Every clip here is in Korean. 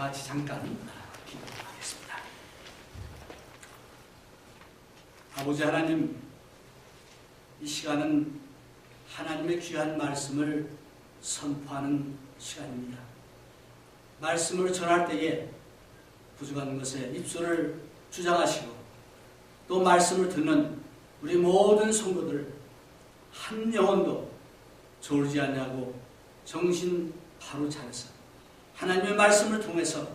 같이 잠깐 기도하겠습니다. 아버지 하나님, 이 시간은 하나님의 귀한 말씀을 선포하는 시간입니다. 말씀을 전할 때에 부족한 것에 입술을 주장하시고 또 말씀을 듣는 우리 모든 성도들 한 영혼도 졸지 않냐고 정신 바로 차려서 하나님의 말씀을 통해서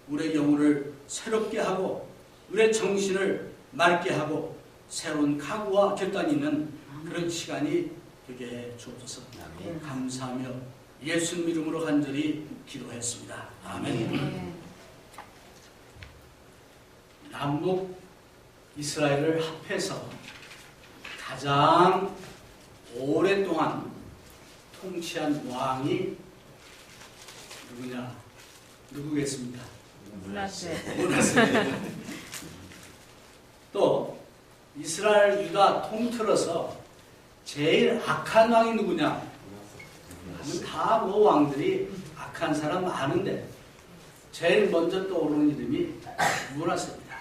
우리의 영혼을 새롭게 하고 우리의 정신을 맑게 하고 새로운 각오와 결단이 있는 그런 시간이 되게 해 주옵소서. 감사하며 예수님 이름으로 간절히 기도했습니다. 아멘. 남북 이스라엘을 합해서 가장 오랫동안 통치한 왕이 누구냐? 누구겠습니까? 므낫세. 또 이스라엘 유다 통틀어서 제일 악한 왕이 누구냐? 다 뭐 왕들이 악한 사람 많은데 제일 먼저 떠오르는 이름이 므낫세입니다.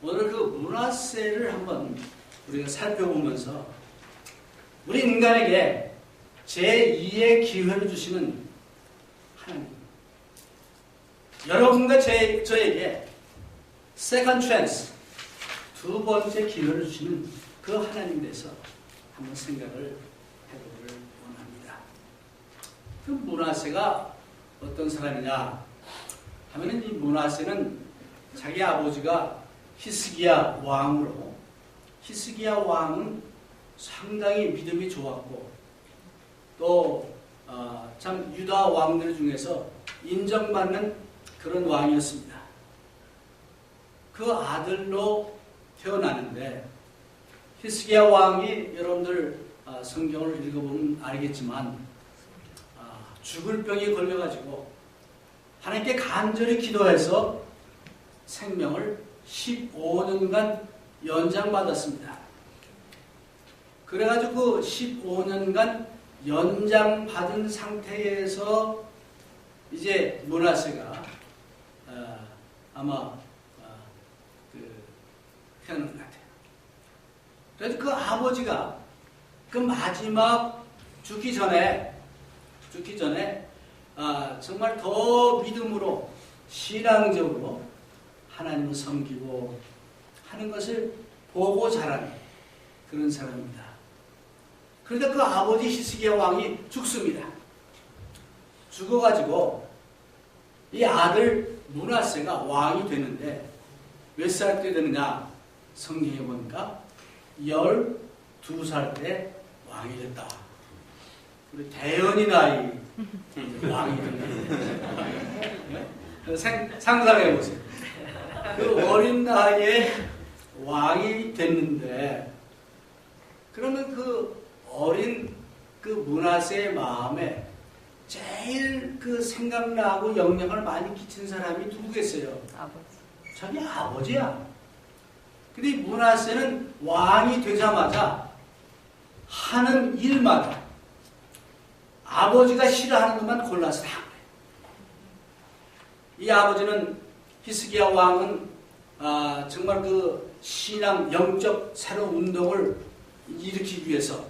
오늘 그 므낫세를 한번 우리가 살펴보면서 우리 인간에게 제2의 기회를 주시는 하나님, 여러분과 저에게 second chance, 두 번째 기회를 주시는 그 하나님에 대해서 한번 생각을 해보기를 원합니다. 그 므낫세가 어떤 사람이냐 하면은, 이 므낫세는 자기 아버지가 히스기야 왕으로, 히스기야 왕은 상당히 믿음이 좋았고 또 참 유다 왕들 중에서 인정받는 그런 왕이었습니다. 그 아들로 태어나는데 히스기야 왕이, 여러분들 성경을 읽어보면 알겠지만 죽을 병에 걸려가지고 하나님께 간절히 기도해서 생명을 15년간 연장받았습니다. 그래가지고 그 15년간 연장받은 상태에서 이제 므낫세가 아마 태어난 것 같아요. 그래서 그 아버지가 그 마지막 죽기 전에 정말 더 믿음으로 신앙적으로 하나님을 섬기고 하는 것을 보고 자란 그런 사람입니다. 그런데 그 아버지 히스기야 왕이 죽습니다. 죽어가지고 이 아들 므낫세가 왕이 되는데 몇 살 때 되느냐? 성경에 보니까 12살 때 왕이 됐다. 우리 대현이 나이 왕이 됐다. 상상해 보세요. 그 어린 나이에 왕이 됐는데, 그러면 그 어린 그 므낫세의 마음에 제일 그 생각나고 영향을 많이 끼친 사람이 누구겠어요? 아버지. 자기 아버지야. 근데 이 므낫세는 왕이 되자마자 하는 일마다 아버지가 싫어하는 것만 골라서 다 그래요. 이 아버지는, 히스기야 왕은 정말 그 신앙, 영적 새로운 운동을 일으키기 위해서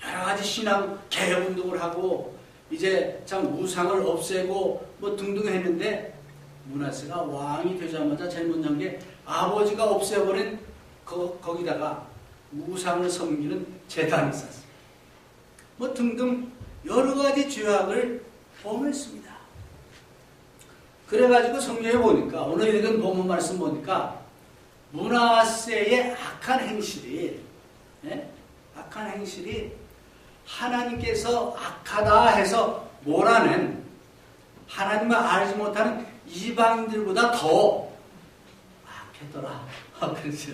여러 가지 신앙 개혁 운동을 하고 이제 참 우상을 없애고 뭐 등등 했는데, 므낫세가 왕이 되자마자 제일 먼저 한 게 아버지가 없애버린 거기다가 우상을 섬기는 제단이 있었어요. 뭐 등등 여러 가지 죄악을 범했습니다. 그래가지고 성경에 보니까, 오늘 읽은 본문 말씀 보니까 므낫세의 악한 행실이 하나님께서 악하다 해서 몰아낸, 하나님을 알지 못하는 이방인들보다 더 악했더라. 그렇죠.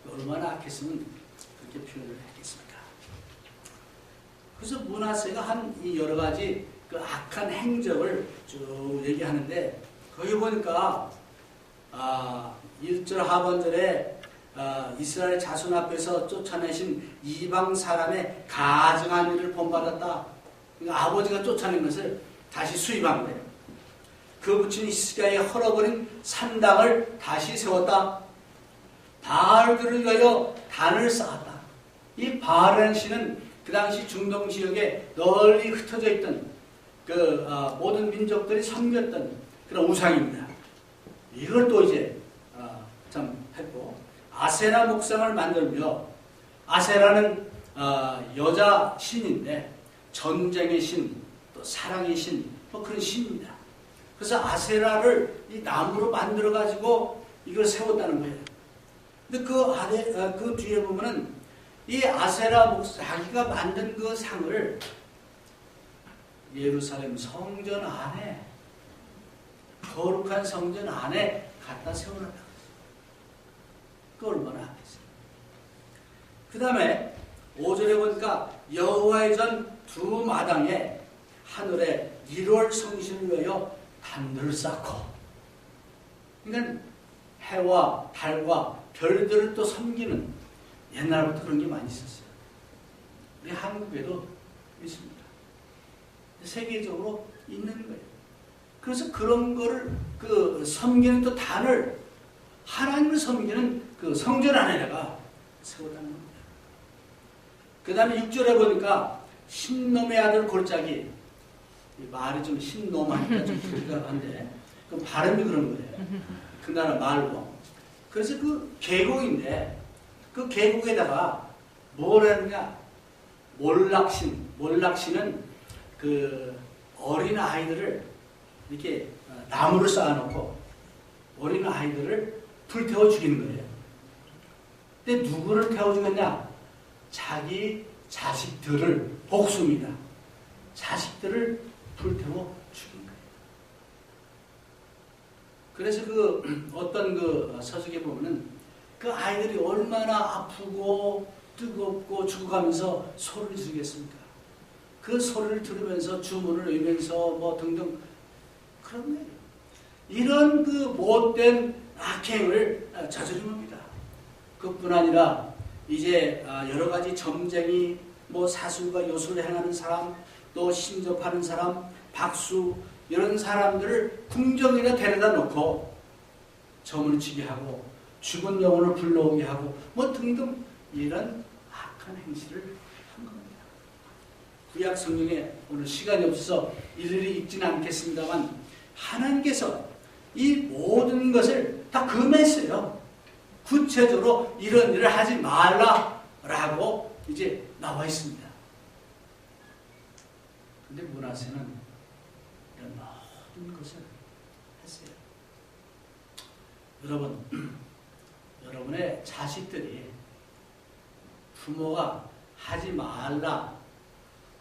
얼마나 악했으면 그렇게 표현을 했겠습니까? 그래서 므낫세가 한 이 여러 가지 그 악한 행적을 쭉 얘기하는데, 거기 보니까 1절 하반절에 이스라엘 자손 앞에서 쫓아내신 이방 사람의 가증한 일을 본받았다. 그러니까 아버지가 쫓아낸 것을 다시 수입한 거예요. 그 부친 히스기야의 헐어버린 산당을 다시 세웠다. 바알들을 위하여 단을 쌓았다. 이 바알이라는 신은 그 당시 중동 지역에 널리 흩어져 있던 모든 민족들이 섬겼던 그런 우상입니다. 이걸 또 이제 참 했고, 아세라 목상을 만들며, 아세라는 여자 신인데 전쟁의 신, 또 사랑의 신, 뭐 그런 신입니다. 그래서 아세라를 이 나무로 만들어 가지고 이걸 세웠다는 거예요. 근데 그 뒤에 보면은 이 아세라 목사 자기가 만든 그 상을 예루살렘 성전 안에, 거룩한 성전 안에 갖다 세워놨다. 그 얼마나 하겠어요. 그 다음에 5절에 보니까 여호와의 전 두 마당에 하늘에 1월 성신을 위하여 단들을 쌓고, 그러니까 해와 달과 별들을 또 섬기는, 옛날부터 그런 게 많이 있었어요. 우리 한국에도 있습니다. 세계적으로 있는 거예요. 그래서 그런 거를 섬기는 또 단을, 하나님을 섬기는 그 성전 안에다가 세워다는 겁니다. 그 다음에 6절에 보니까 신놈의 아들 골짜기, 말이 좀 신놈하니까 좀 그러기도 한데, 그 발음이 그런 거예요. 그 나라 말로. 그래서 그 계곡인데, 그 계곡에다가 뭘 하느냐, 몰락신은 그 어린 아이들을 이렇게 나무를 쌓아놓고 어린 아이들을 불태워 죽이는 거예요. 근데 누구를 태워 죽였냐? 자기 자식들을, 복수입니다. 자식들을 불태워 죽인 거예요. 그래서 어떤 서적에 보면은 그 아이들이 얼마나 아프고 뜨겁고 죽어가면서 소리를 지르겠습니까? 그 소리를 들으면서 주문을 외면서 뭐 등등 그런 거예요. 이런 그 못된 악행을 저지릅니다. 그뿐 아니라 이제 여러 가지 점쟁이, 뭐 사술과 요술을 행하는 사람, 또 신접하는 사람, 박수, 이런 사람들을 궁정에다 데려다 놓고 점을 치게 하고 죽은 영혼을 불러오게 하고 뭐 등등 이런 악한 행실을 한 겁니다. 구약 성경에 오늘 시간이 없어서 일일이 읽지는 않겠습니다만 하나님께서 이 모든 것을 다 금했어요. 구체적으로 이런 일을 하지 말라라고 이제 나와 있습니다. 근데 므낫세는 이런 모든 것을 했어요. 여러분, 여러분의 자식들이 부모가 하지 말라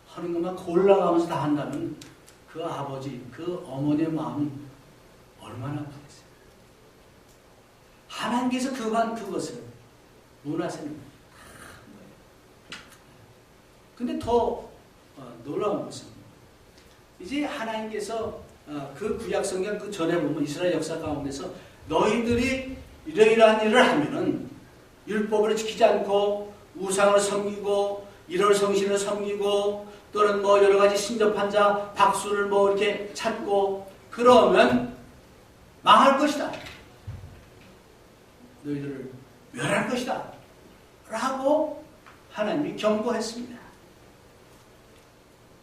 하는 것만 골라가면서 다 한다면 그 아버지, 그 어머니의 마음이 얼마나 아프겠어요. 하나님께서 그것을 므낫세는 다 한 거예요. 근데 더 놀라운 것은 이제 하나님께서 그 구약 성경 그 전에 보면 이스라엘 역사 가운데서 너희들이 이러이러한 일을 하면은 율법을 지키지 않고 우상을 섬기고 일월 성신을 섬기고 또는 뭐 여러 가지 신접한 자 박수를 뭐 이렇게 찾고 그러면 망할 것이다. 너희들을 멸할 것이다. 라고 하나님이 경고했습니다.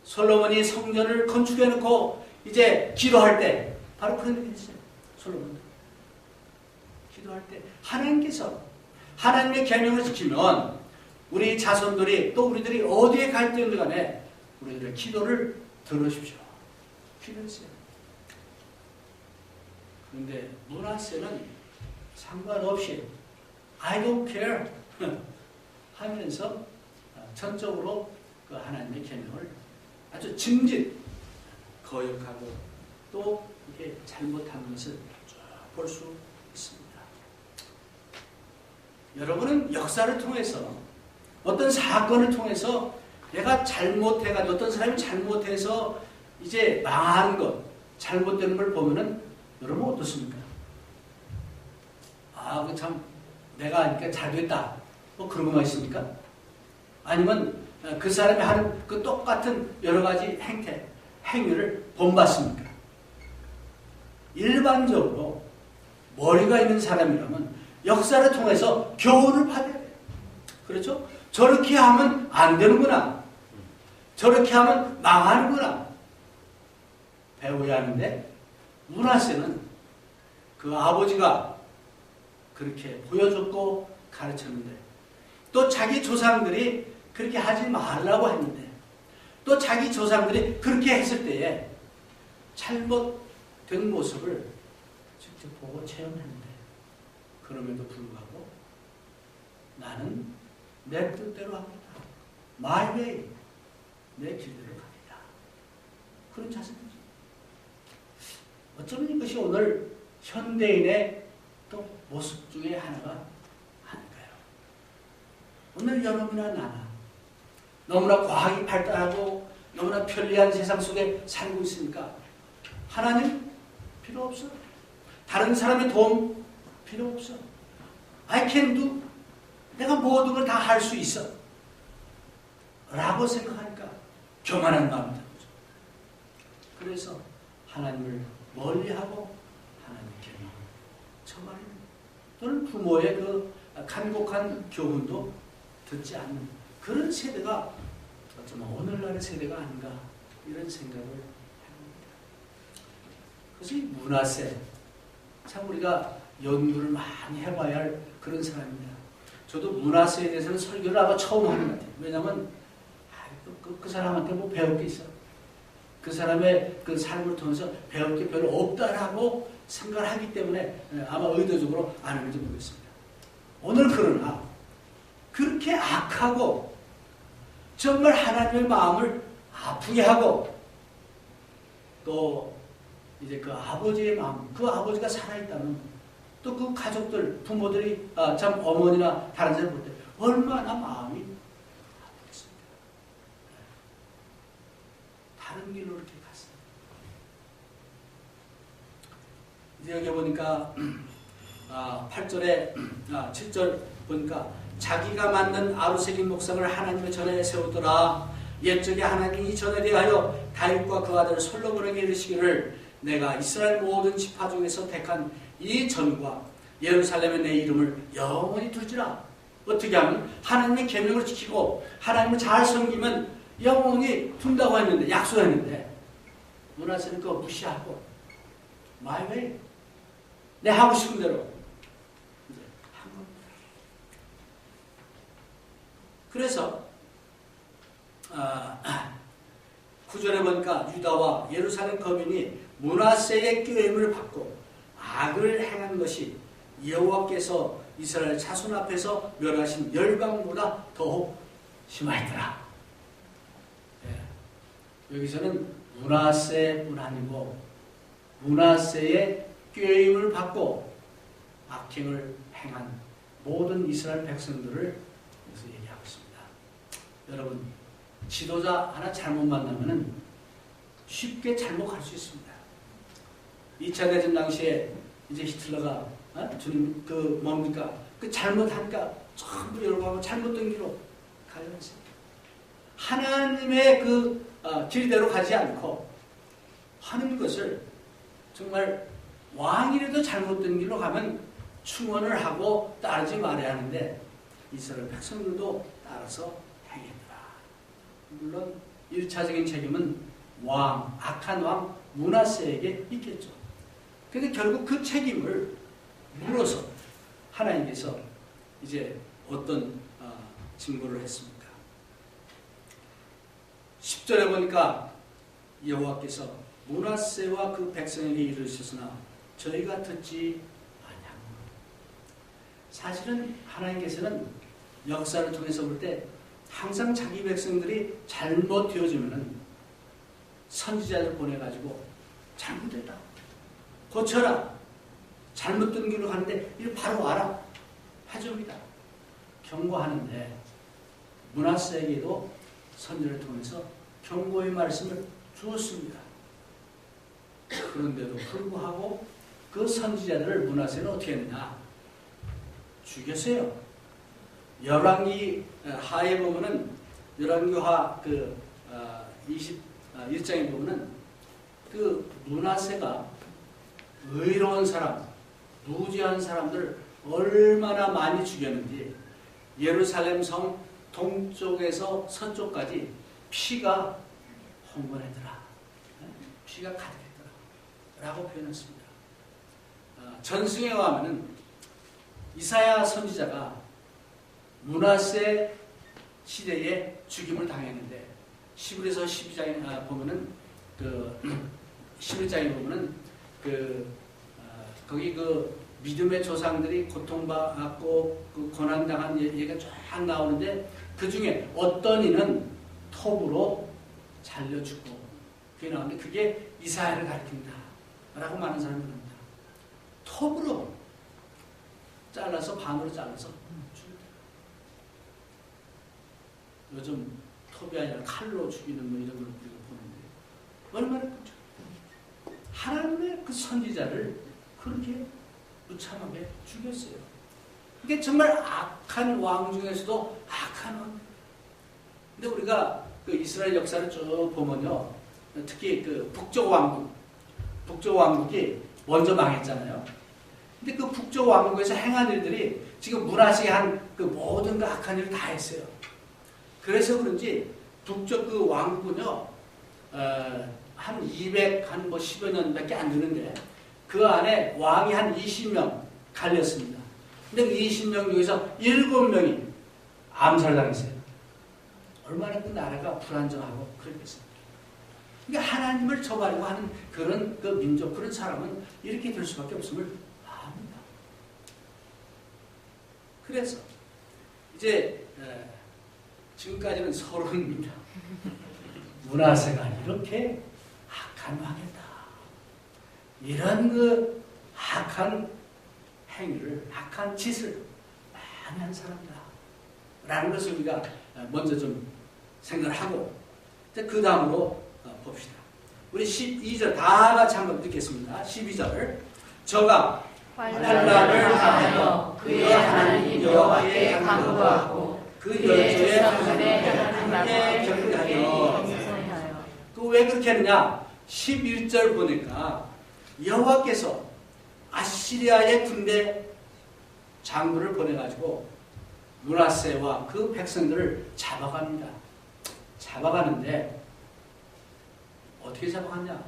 솔로몬이 성전을 건축해놓고 이제 기도할 때 바로 그런 일이 있어요. 솔로몬도 기도할 때 하나님께서 하나님의 계명을 지키면 우리 자손들이 또 우리들이 어디에 갈지언정 간에 우리들의 기도를 들어주십시오. 기도했어요. 그런데 므낫세는 상관없이 I don't care 하면서 전적으로 그 하나님의 계명을 아주 증진 거역하고 또 이렇게 잘못한 것을 쭉 볼 수 있습니다. 여러분은 역사를 통해서 어떤 사건을 통해서 내가 잘못해가지고 어떤 사람이 잘못해서 이제 망하는 것, 잘못되는 걸 보면은 여러분 어떻습니까? 아, 그 참 내가 하니까 잘됐다. 뭐 그런 것만 있습니까? 아니면 그 사람이 하는 그 똑같은 여러 가지 행위를 본받습니까? 일반적으로 머리가 있는 사람이라면 역사를 통해서 교훈을 받아야 돼요. 그렇죠? 저렇게 하면 안 되는구나. 저렇게 하면 망하는구나. 배워야 하는데 문하세는 그 아버지가 그렇게 보여줬고 가르쳤는데 또 자기 조상들이 그렇게 하지 말라고 했는데 또 자기 조상들이 그렇게 했을 때에 잘못된 모습을 직접 보고 체험했는데 그럼에도 불구하고 나는 내 뜻대로 합니다. My way. 내 길대로 갑니다. 그런 자세이죠. 어쩌면 이것이 오늘 현대인의 또 모습 중에 하나가 아닐까요? 오늘 여러분이나 나나 너무나 과학이 발달하고 너무나 편리한 세상 속에 살고 있으니까 하나님 필요 없어. 다른 사람의 도움 필요 없어. I can do. 내가 모든 걸 다 할 수 있어. 라고 생각하니까 교만한 마음이 드는 거죠. 그래서 하나님을 멀리하고 하나님께 처마는 또는 부모의 그 간곡한 교훈도 듣지 않는 그런 세대가 어쩌면 오늘날의 세대가 아닌가 이런 생각을 합니다. 그래서 이 문하세 참 우리가 연구를 많이 해봐야 할 그런 사람입니다. 저도 문하세에 대해서는 설교를 아마 처음 하는 것 같아요. 왜냐하면 그 사람한테 뭐 배울 게 있어. 그 사람의 그 삶을 통해서 배울 게 별로 없다라고 생각을 하기 때문에 아마 의도적으로 안 하는지 모르겠습니다. 오늘 그러나 그렇게 악하고 정말 하나님의 마음을 아프게 하고 또 이제 그 아버지의 마음, 그 아버지가 살아있다면 또 그 가족들, 부모들이 참 어머니나 다른 사람 볼 때 얼마나 마음이 아프겠습니까? 다른 길로 이렇게 갔어요. 이제 여기 보니까 8절에 7절 보니까 자기가 만든 아루새긴 목상을 하나님의 전에 세우더라. 옛적에 하나님이 전에 대하여 다윗과 그 아들 솔로몬에게 이르시기를 내가 이스라엘 모든 지파 중에서 택한 이 전과 예루살렘에 내 이름을 영원히 두지라. 어떻게 하면 하나님의 계명을 지키고 하나님을 잘 섬기면 영원히 둔다고 했는데 약속했는데 문하세는 그거 무시하고 my way 내 하고 싶은 대로 이제 한 겁니다. 그래서 9절에 보니까 유다와 예루살렘 거민이 문하세의 꾀임을 받고 악을 행한 것이 여호와께서 이스라엘 자손 앞에서 멸하신 열방보다 더욱 심하였더라. 여기서는 문하세뿐 아니고 문하세의 꾀임을 받고 악행을 행한 모든 이스라엘 백성들을 여기서 얘기하고 있습니다. 여러분, 지도자 하나 잘못 만나면 쉽게 잘못 갈 수 있습니다. 2차 대전 당시에 이제 히틀러가 주님 그 뭡니까? 그 잘못하니까 전부 여러분하고 잘못된 길로 가려 했습니다. 하나님의 그 길대로 가지 않고 하는 것을 정말 왕이라도 잘못된 길로 가면 충원을 하고 따르지 말아야 하는데 이스라엘 백성들도 따라서 행했더라. 물론 1차적인 책임은 왕, 악한 왕 문하세에게 있겠죠. 근데 결국 그 책임을 물어서 하나님께서 이제 어떤 징벌을 했습니까? 10절에 보니까 여호와께서 문하세와 그 백성에게 이르셨으나 저희가 듣지 아니하고. 사실은 하나님께서는 역사를 통해서 볼 때 항상 자기 백성들이 잘못 되어지면은 선지자를 보내가지고 잘못됐다 고쳐라. 잘못된 길로 가는데 이거 바로 와라. 해줍니다. 경고하는데 문하세에게도 선지자를 통해서 경고의 말씀을 주었습니다. 그런데도 불구하고 그 선지자들을 문하세는 어떻게 했느냐? 죽였어요. 열왕기 하에 보면은 열왕기하 그 21장에 보면은 그 문하세가 의로운 사람, 무죄한 사람들 얼마나 많이 죽였는지 예루살렘 성 동쪽에서 서쪽까지 피가 흥건하더라. 피가 가득했더라. 라고 표현했습니다. 전승에 의하면 이사야 선지자가 므낫세 시대에 죽임을 당했는데 시브리서 12장에 보면은 11장에 보면은 거기 믿음의 조상들이 고통받고 고난당한 얘기가 쫙 나오는데 그 중에 어떤 이는 톱으로 잘려 죽고 그게 나오는데 그게 이사야를 가리킨다 라고 많은 사람이 합니다. 톱으로 잘라서 반으로 잘라서 죽였다. 요즘 톱이 아니라 칼로 죽이는 뭐 이런 걸 우리가 보는데 얼마나 끔찍해. 하나님의 그 선지자를 그렇게 무참하게 죽였어요. 이게 정말 악한 왕 중에서도 악한 왕. 근데 우리가 그 이스라엘 역사를 쭉 보면요, 특히 그 북쪽 왕국이 먼저 망했잖아요. 근데 그 북쪽 왕국에서 행한 일들이 지금 므낫세에 한 그 모든 그 악한 일을 다 했어요. 그래서 그런지 북쪽 그 왕국은요, 한 10여 년밖에 안 되는데 그 안에 왕이 한 20명 갈렸습니다. 근데 그 20명 중에서 7명이 암살당했어요. 얼마나 그 나라가 불안정하고 그랬겠습니까? 그러니까 하나님을 저버리고 하는 그런 그 민족, 그런 사람은 이렇게 될 수밖에 없음을 압니다. 그래서 이제 지금까지는 서론입니다. 므낫세가 이렇게 악한 왕이다. 이런 그 악한 행위를, 악한 짓을 많이 한 사람이다. 라는 것을 우리가 먼저 좀 생각을 하고, 그 다음으로 봅시다. 우리 12절 다 같이 한번 듣겠습니다. 12절. 저가 환난을 당하여 그의 하나님 여호와께 간구하고 그의 조상들의 하나님께 경배하여. 왜 그렇게 하느냐? 11절 보니까 여호와께서 아시리아의 군대 장군을 보내가지고 므낫세와 그 백성들을 잡아갑니다. 잡아가는데 어떻게 잡아갔냐?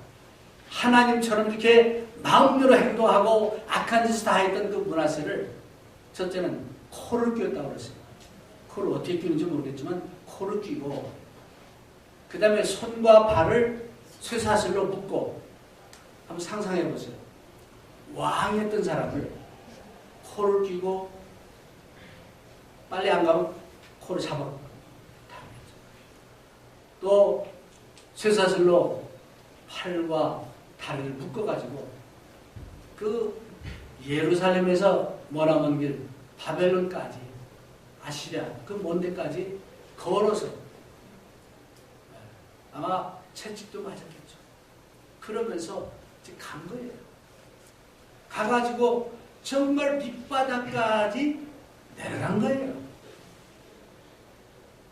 하나님처럼 이렇게 마음대로 행동하고 악한 짓을 다 했던 그 므낫세를 첫째는 코를 꿰었다고 그랬어요. 코를 어떻게 끼는지 모르겠지만 코를 끼고, 그 다음에 손과 발을 쇠사슬로 묶고, 한번 상상해 보세요. 왕이었던 사람을 코를 끼고 빨리 안 가면 코를 잡아 또 쇠사슬로 팔과 다리를 묶어가지고 그 예루살렘에서 머나먼 길 바벨론까지, 아시리아 그 먼 데까지 걸어서, 아마 채찍도 맞았겠죠. 그러면서 이제 간 거예요. 가가지고 정말 밑바닥까지 내려간 거예요.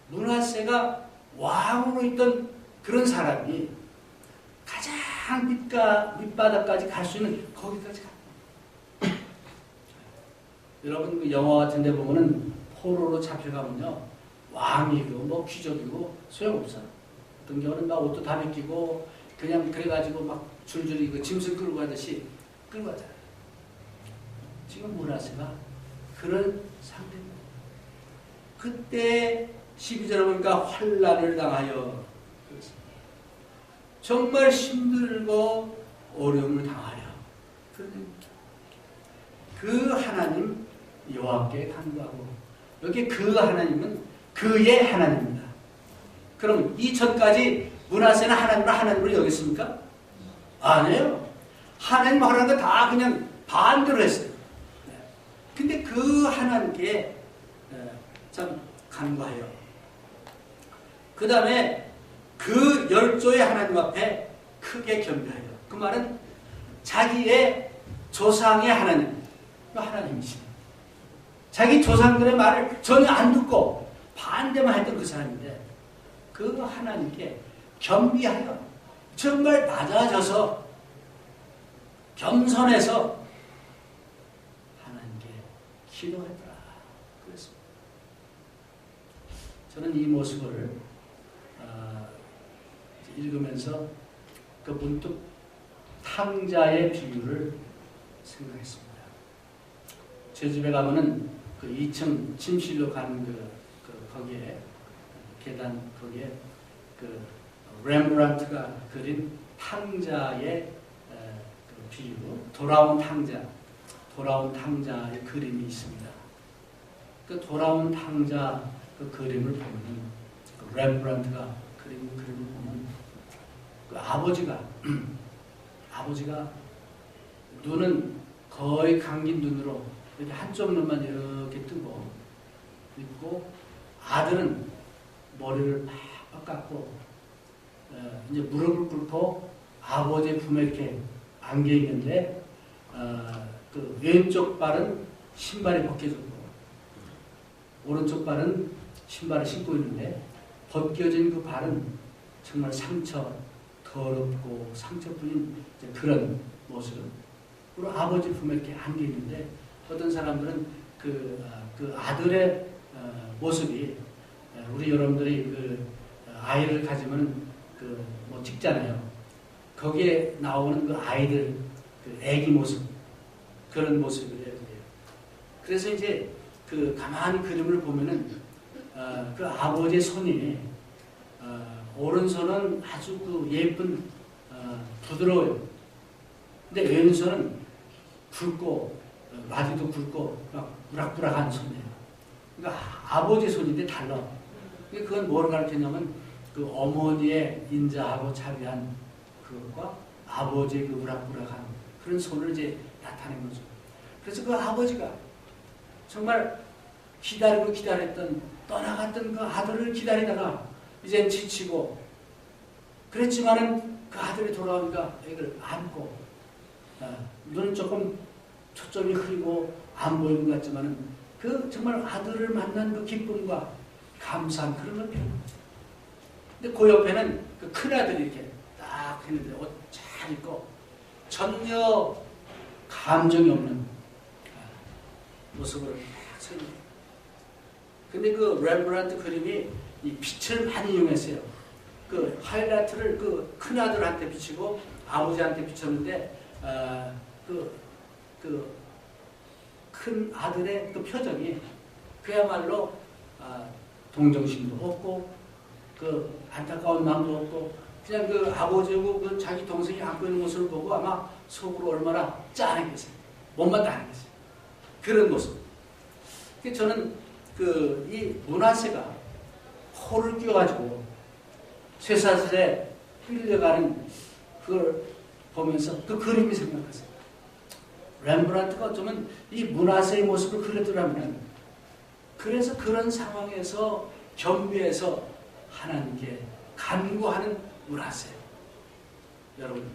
므낫세가 왕으로 있던 그런 사람이 가장 밑바닥까지 갈 수 있는 거기까지 가. 여러분 그 영화 같은 데 보면은 포로로 잡혀가면요, 왕이고 뭐 귀족이고 소용없어요. 어떤 경우는 막 옷도 다 벗기고 그냥 그래가지고 막 줄줄이 그 짐승 끌고 가듯이 끌고 가잖아요. 지금 므낫세가 그런 상태입니다. 그때 12절에 보니까 환난을 당하여, 정말 힘들고 어려움을 당하여, 그 하나님 여호와께 간구하고, 여기 그 하나님은 그의 하나님입니다. 그럼 이전까지 므낫세는 하나님으로 여겼습니까? 아니에요. 하나님 하라는 거 다 그냥 반대로 했어요. 근데 그 하나님께 참 간구하여, 그 다음에 그 열조의 하나님 앞에 크게 경배하여. 그 말은 자기의 조상의 하나님이십니다. 자기 조상들의 말을 전혀 안 듣고 반대만 했던 그 사람인데, 그 하나님께 겸비하여 정말 낮아져서 겸손해서 하나님께 기도했더라. 그랬습니다. 저는 이 모습을 읽으면서 그 문득 탕자의 비유를 생각했습니다. 제 집에 가면은 그 2층 침실로 가는 거기에 계단 거기에 그 렘브란트가 그린 탕자의 그 비유, 돌아온 탕자의 그림이 있습니다. 그 돌아온 탕자 그 그림을 보면은 그 렘브란트가 그린 그림을 보면 그 아버지가 눈은 거의 감긴 눈으로 이렇게 한쪽 눈만 이렇게 뜨고 있고 아들은 머리를 팍 깎고 이제 무릎을 꿇고 아버지의 품에 이렇게 안겨 있는데 그 왼쪽 발은 신발이 벗겨졌고 오른쪽 발은 신발을 신고 있는데 벗겨진 그 발은 정말 더럽고 상처뿐인 그런 모습. 그리고 아버지 품에 이렇게 안겨 있는데 어떤 사람들은 그 아들의 모습이 우리 여러분들이 그 아이를 가지면 뭐 찍잖아요. 거기에 나오는 그 아이들 그 애기 모습 그런 모습이래요. 그래서 이제 그 가만히 그림을 보면은 그 아버지의 손이 오른손은 아주 그 예쁜 부드러워요. 근데 왼손은 굵고 마디도 굵고 막 부락부락한 손이에요. 그러니까 아버지 손인데 달라. 그건 뭘 가르치냐면 그 어머니의 인자하고 자비한 그것과 아버지의 그 우락부락한 그런 손을 이제 나타낸 거죠. 그래서 그 아버지가 정말 기다렸던 떠나갔던 그 아들을 기다리다가 이젠 지치고 그랬지만은 그 아들이 돌아오니까 애를 안고 눈은 조금 초점이 흐리고 안 보이는 것 같지만은 그 정말 아들을 만난 그 기쁨과 감사한 그런 걸 표현합니다. 근데 그 옆에는 그 큰아들이 이렇게 딱 했는데 옷 잘 입고 전혀 감정이 없는 모습을 딱 서 있는. 근데 그 렘브란트 그림이 이 빛을 많이 이용했어요. 그 하이라이트를 그 큰아들한테 비치고 아버지한테 비쳤는데 큰 아들의 그 표정이 그야말로 동정심도 없고 그 안타까운 마음도 없고 그냥 그 아버지하고 그 자기 동생이 안고 있는 모습을 보고 아마 속으로 얼마나 짠하겠어요. 못만 다하겠어요. 그런 모습. 저는 이 므낫세가 코를 끼워가지고 쇠사슬에 흘려가는 그걸 보면서 그 그림이 생각났어요. 렘브란트가 어쩌면 이 므낫세의 모습을 그렸더라면 그래서 그런 상황에서 겸비해서 하나님께 간구하는 므낫세. 여러분,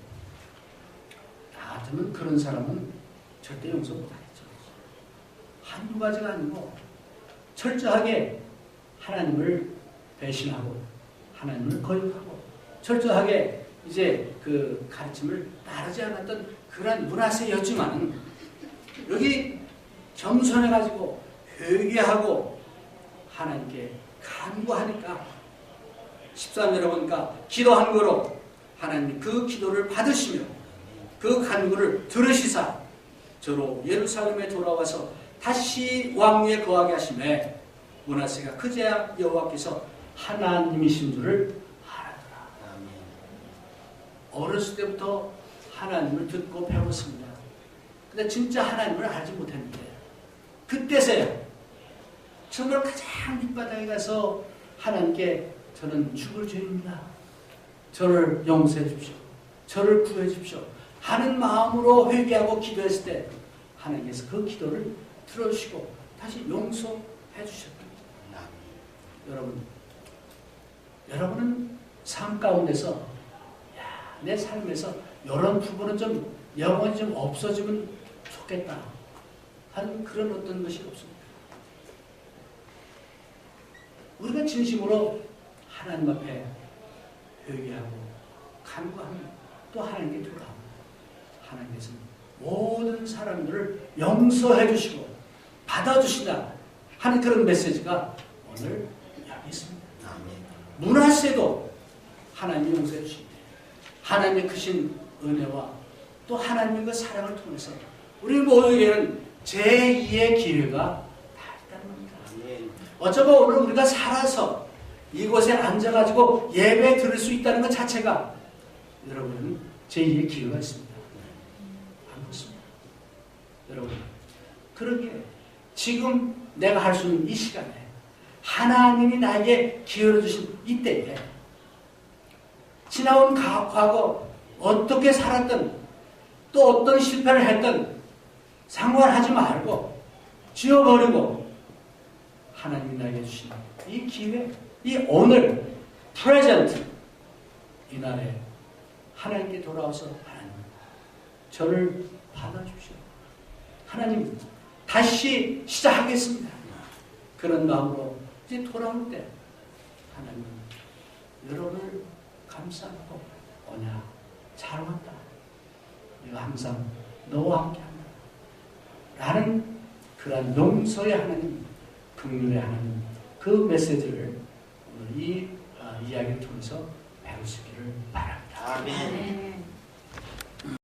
나 같으면 그런 사람은 절대 용서 못하겠죠. 한두 가지가 아니고 철저하게 하나님을 배신하고 하나님을 거역하고 철저하게 이제 그 가르침을 따르지 않았던 그러한 므낫세였지만 여기 겸손해가지고 회개하고 하나님께 간구하니까 13절에 보니까 기도한 거로 하나님 그 기도를 받으시며 그 간구를 들으시사 저로 예루살렘에 돌아와서 다시 왕위에 거하게 하시매 므낫세가 그제야 여호와께서 하나님이신 줄을 알았더라. 어렸을 때부터 하나님을 듣고 배웠습니다. 근데 진짜 하나님을 알지 못했는데 그때서야 정말 가장 밑바닥에 가서 하나님께 저는 죽을 죄입니다. 저를 용서해 주십시오. 저를 구해 주십시오. 하는 마음으로 회개하고 기도했을 때 하나님께서 그 기도를 들어주시고 다시 용서해 주셨습니다. 여러분은 삶 가운데서 내 삶에서 이런 부분은 좀 영원히 좀 없어지면 좋겠다 하는 그런 어떤 것이 없습니다. 우리가 진심으로 하나님 앞에 회개하고 간구하면 또 하나님께 돌아옵니다. 하나님께서는 모든 사람들을 용서해 주시고 받아주신다 하는 그런 메시지가 오늘 여기 있습니다. 므낫세도 하나님이 용서해 주십니다. 하나님의 크신 은혜와 또 하나님의 그 사랑을 통해서 우리 모두에게는 제2의 기회가 다 있다는 겁니다. 어쩌면 오늘 우리가 살아서 이곳에 앉아가지고 예배 들을 수 있다는 것 자체가 여러분 제2의 기회가 있습니다. 안 그렇습니다. 여러분 그러기에 지금 내가 할 수 있는 이 시간에 하나님이 나에게 기회를 주신 이때에 지나온 과거 어떻게 살았든 또 어떤 실패를 했든 상관하지 말고 지워버리고 하나님이 나에게 주신 이 기회, 이 오늘 프레젠트 이날에 하나님께 돌아와서 하나님 저를 받아주십시오. 하나님 다시 시작하겠습니다. 그런 마음으로 이제 돌아올 때 하나님 여러분을 감싸고 오냐 잘 왔다. 내가 항상 너와 함께한다. 라는 그런 용서의 하나님, 긍휼의 하나님 그 메시지를 오늘 이 이야기를 통해서 배울 수 있기를 바랍니다. 아멘.